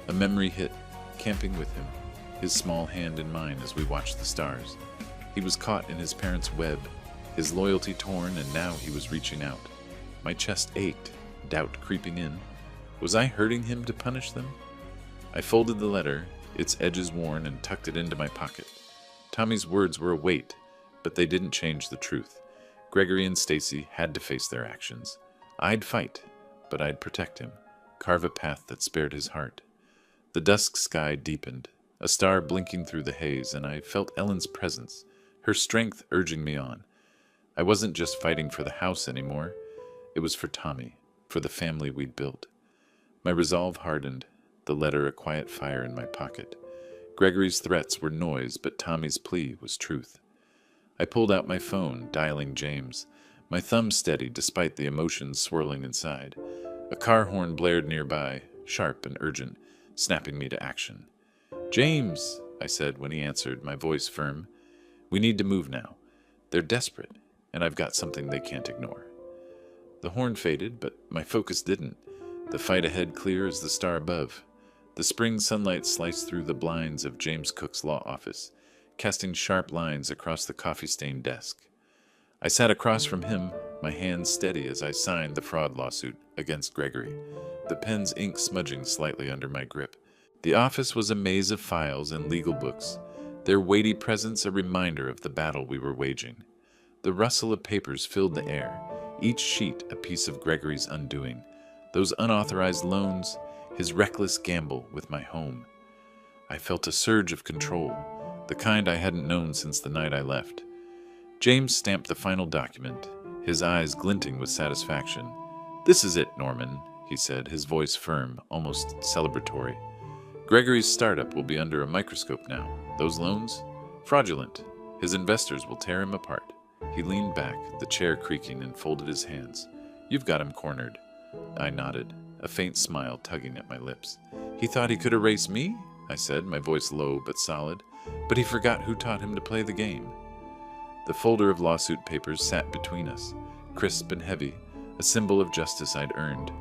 A memory hit, camping with him, his small hand in mine as we watched the stars. He was caught in his parents' web, his loyalty torn, and now he was reaching out. My chest ached, doubt creeping in. Was I hurting him to punish them? I folded the letter, its edges worn, and tucked it into my pocket. Tommy's words were a weight, but they didn't change the truth. Gregory and Stacy had to face their actions. I'd fight, but I'd protect him, carve a path that spared his heart. The dusk sky deepened, a star blinking through the haze, and I felt Ellen's presence, her strength urging me on. I wasn't just fighting for the house anymore. It was for Tommy, for the family we'd built. My resolve hardened, the letter a quiet fire in my pocket. Gregory's threats were noise, but Tommy's plea was truth. I pulled out my phone, dialing James, my thumb steady despite the emotions swirling inside. A car horn blared nearby, sharp and urgent, snapping me to action. "James," I said when he answered, my voice firm. "We need to move now. They're desperate, and I've got something they can't ignore." The horn faded, but my focus didn't. The fight ahead clear as the star above. The spring sunlight sliced through the blinds of James Cook's law office, casting sharp lines across the coffee-stained desk. I sat across from him, my hands steady as I signed the fraud lawsuit against Gregory, the pen's ink smudging slightly under my grip. The office was a maze of files and legal books, their weighty presence a reminder of the battle we were waging. The rustle of papers filled the air, each sheet a piece of Gregory's undoing. Those unauthorized loans, his reckless gamble with my home. I felt a surge of control, the kind I hadn't known since the night I left. James stamped the final document, his eyes glinting with satisfaction. "This is it, Norman," he said, his voice firm, almost celebratory. "Gregory's startup will be under a microscope now. Those loans? Fraudulent. His investors will tear him apart." He leaned back, the chair creaking, and folded his hands. "You've got him cornered." I nodded, a faint smile tugging at my lips. "He thought he could erase me?" I said, my voice low but solid. "But he forgot who taught him to play the game." The folder of lawsuit papers sat between us, crisp and heavy, a symbol of justice I'd earned.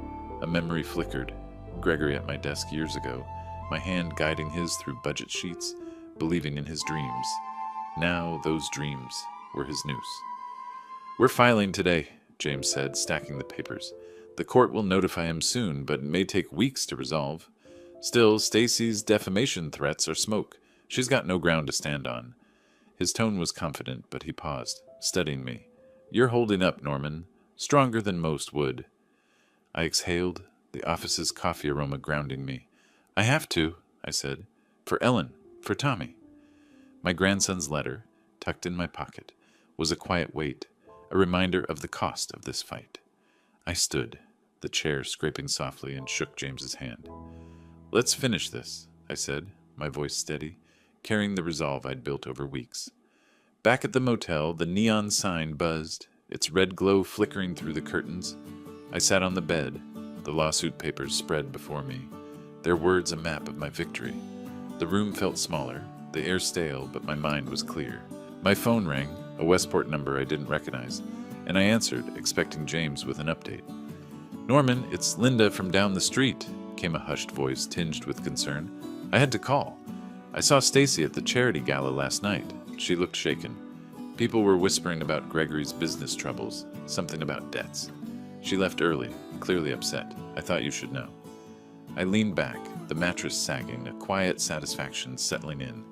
A memory flickered. Gregory at my desk years ago, my hand guiding his through budget sheets, believing in his dreams. Now those dreams were his noose. "We're filing today," James said, stacking the papers. "The court will notify him soon, but it may take weeks to resolve. Still, Stacy's defamation threats are smoke. She's got no ground to stand on." His tone was confident, but he paused, studying me. "You're holding up, Norman. Stronger than most would." I exhaled, the office's coffee aroma grounding me. "I have to," I said. "For Ellen, for Tommy." My grandson's letter, tucked in my pocket, was a quiet weight, a reminder of the cost of this fight. I stood, the chair scraping softly, and shook James's hand. "Let's finish this," I said, my voice steady, carrying the resolve I'd built over weeks. Back at the motel, the neon sign buzzed, its red glow flickering through the curtains. I sat on the bed, the lawsuit papers spread before me, their words a map of my victory. The room felt smaller, the air stale, but my mind was clear. My phone rang, a Westport number I didn't recognize, and I answered, expecting James with an update. "Norman, it's Linda from down the street," came a hushed voice tinged with concern. "I had to call. I saw Stacy at the charity gala last night." She looked shaken. People were whispering about Gregory's business troubles, something about debts. She left early, clearly upset. "I thought you should know." I leaned back, the mattress sagging, a quiet satisfaction settling in.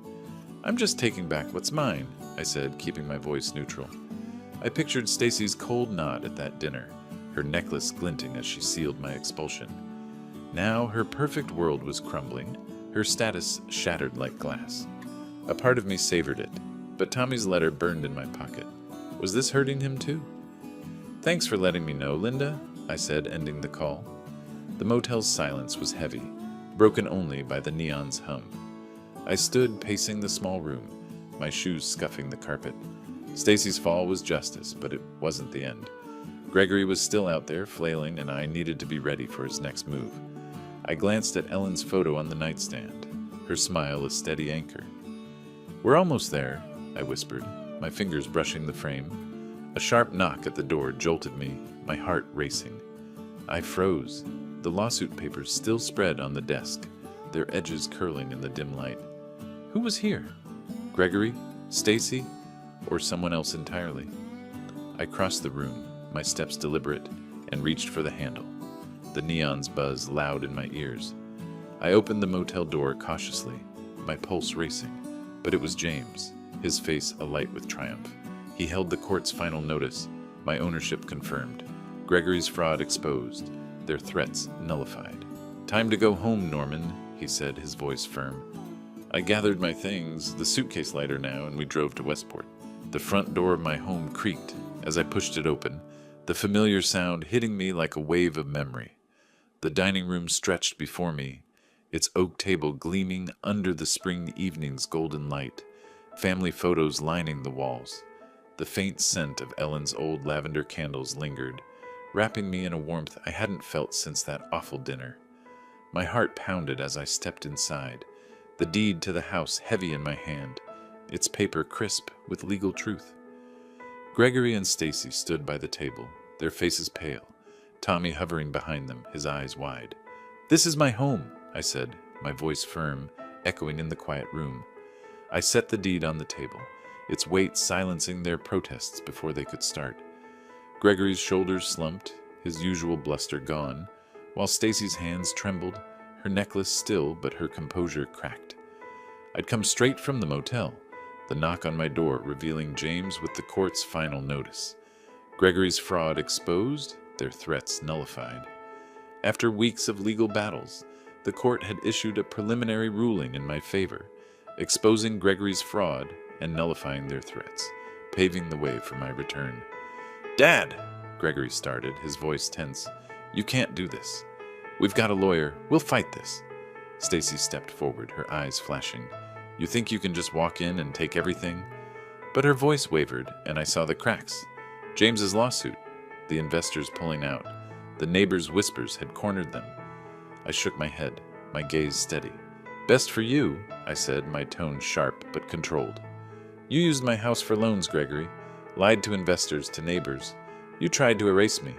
"I'm just taking back what's mine," I said, keeping my voice neutral. I pictured Stacy's cold nod at that dinner, her necklace glinting as she sealed my expulsion. Now her perfect world was crumbling, her status shattered like glass. A part of me savored it, but Tommy's letter burned in my pocket. Was this hurting him too? "Thanks for letting me know, Linda," I said, ending the call. The motel's silence was heavy, broken only by the neon's hum. I stood pacing the small room, my shoes scuffing the carpet. Stacy's fall was justice, but it wasn't the end. Gregory was still out there, flailing, and I needed to be ready for his next move. I glanced at Ellen's photo on the nightstand, her smile a steady anchor. "We're almost there," I whispered, my fingers brushing the frame. A sharp knock at the door jolted me, my heart racing. I froze. The lawsuit papers still spread on the desk, their edges curling in the dim light. Who was here? Gregory? Stacy? Or someone else entirely? I crossed the room, my steps deliberate, and reached for the handle. The neons buzzed loud in my ears. I opened the motel door cautiously, my pulse racing, but it was James, his face alight with triumph. He held the court's final notice, my ownership confirmed, Gregory's fraud exposed, their threats nullified. "Time to go home, Norman," he said, his voice firm. I gathered my things, the suitcase lighter now, and we drove to Westport. The front door of my home creaked as I pushed it open, the familiar sound hitting me like a wave of memory. The dining room stretched before me, its oak table gleaming under the spring evening's golden light, family photos lining the walls. The faint scent of Ellen's old lavender candles lingered, wrapping me in a warmth I hadn't felt since that awful dinner. My heart pounded as I stepped inside, the deed to the house heavy in my hand, its paper crisp with legal truth. Gregory and Stacy stood by the table, their faces pale, Tommy hovering behind them, his eyes wide. "This is my home," I said, my voice firm, echoing in the quiet room. I set the deed on the table, its weight silencing their protests before they could start. Gregory's shoulders slumped, his usual bluster gone, while Stacy's hands trembled, her necklace still but her composure cracked. I'd come straight from the motel, the knock on my door revealing James with the court's final notice. Gregory's fraud exposed, their threats nullified. After weeks of legal battles, the court had issued a preliminary ruling in my favor, exposing Gregory's fraud and nullifying their threats, paving the way for my return. "Dad," Gregory started, his voice tense, "you can't do this. We've got a lawyer. We'll fight this." Stacy stepped forward, her eyes flashing. "You think you can just walk in and take everything?" But her voice wavered, and I saw the cracks. James's lawsuit, the investors pulling out, the neighbors' whispers had cornered them. I shook my head, my gaze steady. "Best for you," I said, my tone sharp but controlled. "You used my house for loans, Gregory. Lied to investors, to neighbors. You tried to erase me."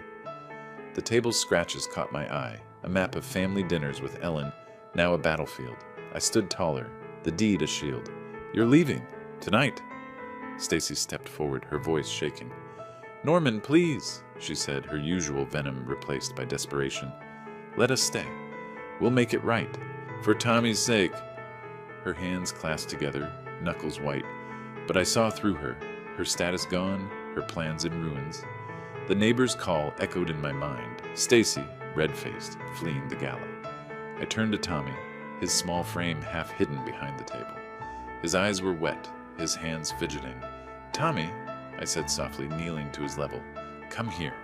The table's scratches caught my eye, a map of family dinners with Ellen, now a battlefield. I stood taller, the deed a shield. "You're leaving. Tonight." Stacy stepped forward, her voice shaking. "Norman, please," she said, her usual venom replaced by desperation. "Let us stay. We'll make it right. For Tommy's sake." Her hands clasped together, knuckles white, but I saw through her, her status gone, her plans in ruins. The neighbor's call echoed in my mind, Stacy, red-faced, fleeing the gala. I turned to Tommy, his small frame half hidden behind the table. His eyes were wet, his hands fidgeting. "Tommy," I said softly, kneeling to his level, "come here."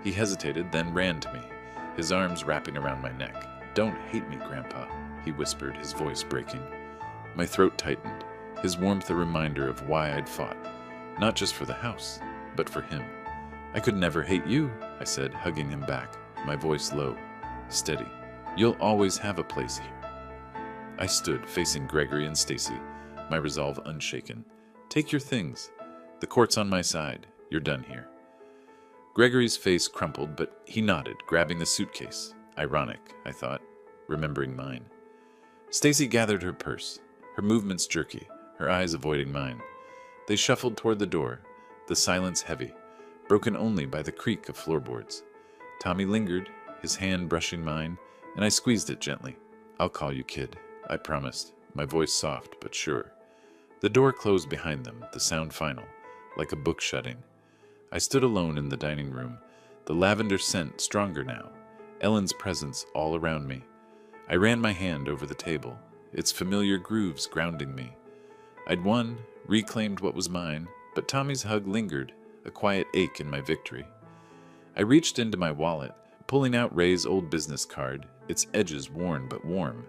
He hesitated, then ran to me, his arms wrapping around my neck. "Don't hate me, Grandpa," he whispered, his voice breaking. My throat tightened, his warmth a reminder of why I'd fought, not just for the house, but for him. "I could never hate you," I said, hugging him back, my voice low, steady. "You'll always have a place here." I stood, facing Gregory and Stacy, my resolve unshaken. "Take your things. The court's on my side. You're done here." Gregory's face crumpled, but he nodded, grabbing the suitcase. Ironic, I thought, remembering mine. Stacy gathered her purse, her movements jerky, her eyes avoiding mine. They shuffled toward the door, the silence heavy, broken only by the creak of floorboards. Tommy lingered, his hand brushing mine, and I squeezed it gently. "I'll call you, kid," I promised, my voice soft but sure. The door closed behind them, the sound final, like a book shutting. I stood alone in the dining room, the lavender scent stronger now, Ellen's presence all around me. I ran my hand over the table, its familiar grooves grounding me. I'd won, reclaimed what was mine, but Tommy's hug lingered, a quiet ache in my victory. I reached into my wallet, pulling out Ray's old business card, its edges worn but warm.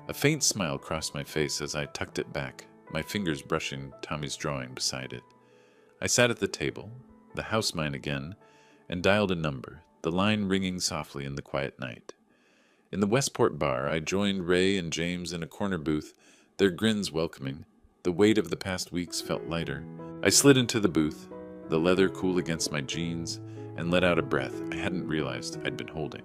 A faint smile crossed my face as I tucked it back, my fingers brushing Tommy's drawing beside it. I sat at the table, the house mine again, and dialed a number, the line ringing softly in the quiet night. In the Westport bar, I joined Ray and James in a corner booth, their grins welcoming. The weight of the past weeks felt lighter. I slid into the booth, the leather cool against my jeans, and let out a breath I hadn't realized I'd been holding.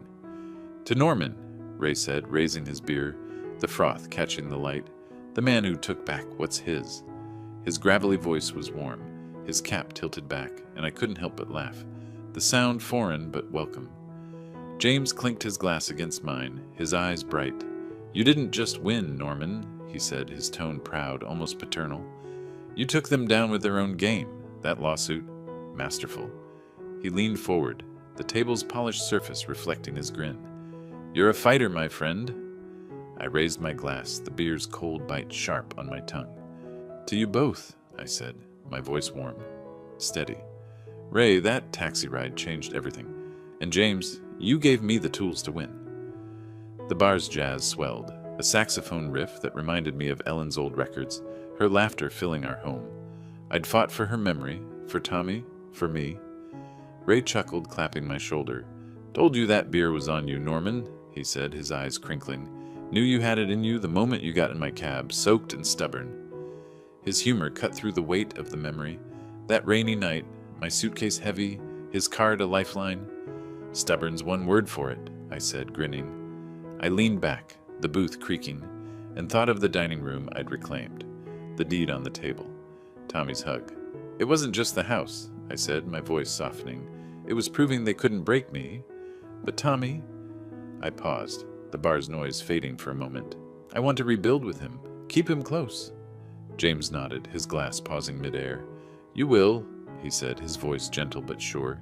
"To Norman," Ray said, raising his beer, the froth catching the light. "The man who took back what's his." His gravelly voice was warm, his cap tilted back, and I couldn't help but laugh. The sound foreign but welcome. James clinked his glass against mine, his eyes bright. "You didn't just win, Norman," he said, his tone proud, almost paternal. "You took them down with their own game. That lawsuit, masterful." He leaned forward, the table's polished surface reflecting his grin. "You're a fighter, my friend." I raised my glass, the beer's cold bite sharp on my tongue. "To you both," I said, my voice warm, steady. "Ray, that taxi ride changed everything. And James, you gave me the tools to win." The bar's jazz swelled, a saxophone riff that reminded me of Ellen's old records, her laughter filling our home. I'd fought for her memory, for Tommy, for me. Ray chuckled, clapping my shoulder. "Told you that beer was on you, Norman," he said, his eyes crinkling. "Knew you had it in you the moment you got in my cab, soaked and stubborn." His humor cut through the weight of the memory. That rainy night, my suitcase heavy, his card a lifeline. "Stubborn's one word for it," I said, grinning. I leaned back, the booth creaking, and thought of the dining room I'd reclaimed, the deed on the table, Tommy's hug. "It wasn't just the house," I said, my voice softening. "It was proving they couldn't break me. But Tommy—" I paused, the bar's noise fading for a moment. "I want to rebuild with him, keep him close." James nodded, his glass pausing midair. "You will," he said, his voice gentle but sure.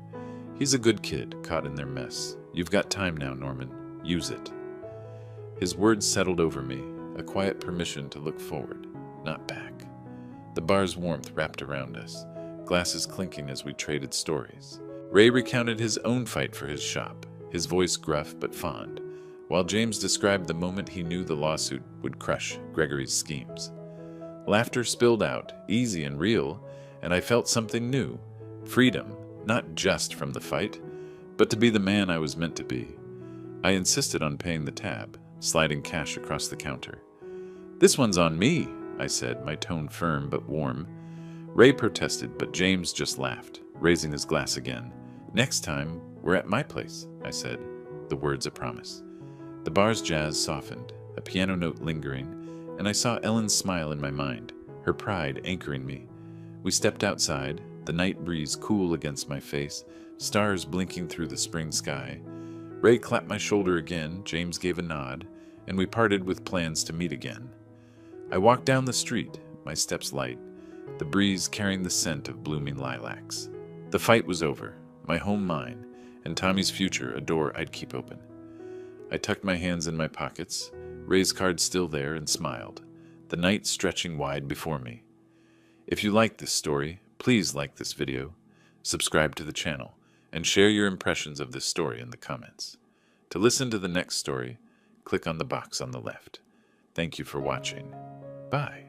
"He's a good kid, caught in their mess. You've got time now, Norman. Use it." His words settled over me, a quiet permission to look forward, not back. The bar's warmth wrapped around us, glasses clinking as we traded stories. Ray recounted his own fight for his shop, his voice gruff but fond, while James described the moment he knew the lawsuit would crush Gregory's schemes. Laughter spilled out, easy and real, and I felt something new, freedom, not just from the fight, but to be the man I was meant to be. I insisted on paying the tab, sliding cash across the counter. "This one's on me," I said, my tone firm but warm. Ray protested, but James just laughed, raising his glass again. "Next time, we're at my place," I said, the words a promise. The bar's jazz softened, a piano note lingering, and I saw Ellen's smile in my mind, her pride anchoring me. We stepped outside, the night breeze cool against my face, stars blinking through the spring sky. Ray clapped my shoulder again, James gave a nod, and we parted with plans to meet again. I walked down the street, my steps light, the breeze carrying the scent of blooming lilacs. The fight was over, my home mine, and Tommy's future a door I'd keep open. I tucked my hands in my pockets, Ray's card still there, and smiled, the night stretching wide before me. If you like this story, please like this video, subscribe to the channel, and share your impressions of this story in the comments. To listen to the next story, click on the box on the left. Thank you for watching. Bye.